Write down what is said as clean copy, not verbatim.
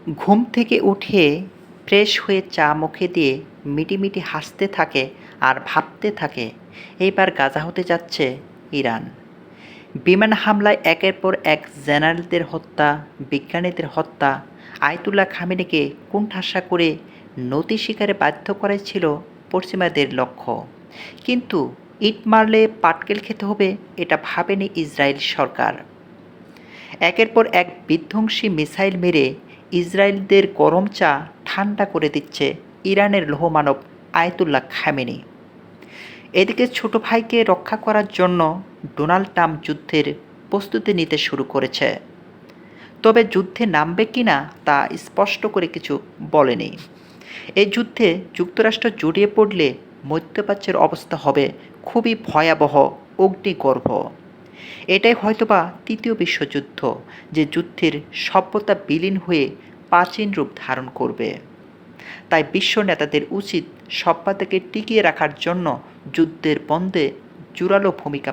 ঘুম থেকে উঠে ফ্রেশ হয়ে চা মুখে দিয়ে মিটিমিটি হাসতে থাকে আর ভাবতে থাকে, এইবার গাজা হতে যাচ্ছে ইরান। বিমান হামলায় একের পর এক জেনারেলদের হত্যা, বিজ্ঞানীদের হত্যা, আয়াতুল্লাহ খামেনিকে কোণঠাসা করে নতি স্বীকারে বাধ্য করাই ছিল পশ্চিমাদের লক্ষ্য। কিন্তু ইট মারলে পাটকেল খেতে হবে, এটা ভাবেনি ইসরায়েল সরকার। একের পর এক বিধ্বংসী মিসাইল মেরে ইসরায়েলদের গরম চা ঠান্ডা করে দিচ্ছে ইরানের লৌহমানব আয়াতুল্লাহ খামেনি। এদিকে ছোট ভাইকে রক্ষা করার জন্য ডোনাল্ড ট্রাম্প যুদ্ধের প্রস্তুতি নিতে শুরু করেছে। তবে যুদ্ধে নামবে কিনা তা স্পষ্ট করে কিছু বলেনি। এই যুদ্ধে যুক্তরাষ্ট্র জড়িয়ে পড়লে মধ্যপ্রাচ্যের অবস্থা হবে খুবই ভয়াবহ, অগ্নিগর্ভ। এটাই হয়তোবা তৃতীয় বিশ্বযুদ্ধ, যে যুদ্ধের সভ্যতা বিলীন হয়ে প্রাচীন রূপ ধারণ করবে। তাই বিশ্ব নেতাদের উচিত সভ্যতাকে টিকিয়ে রাখার জন্য যুদ্ধের বন্ধে জোরালো ভূমিকা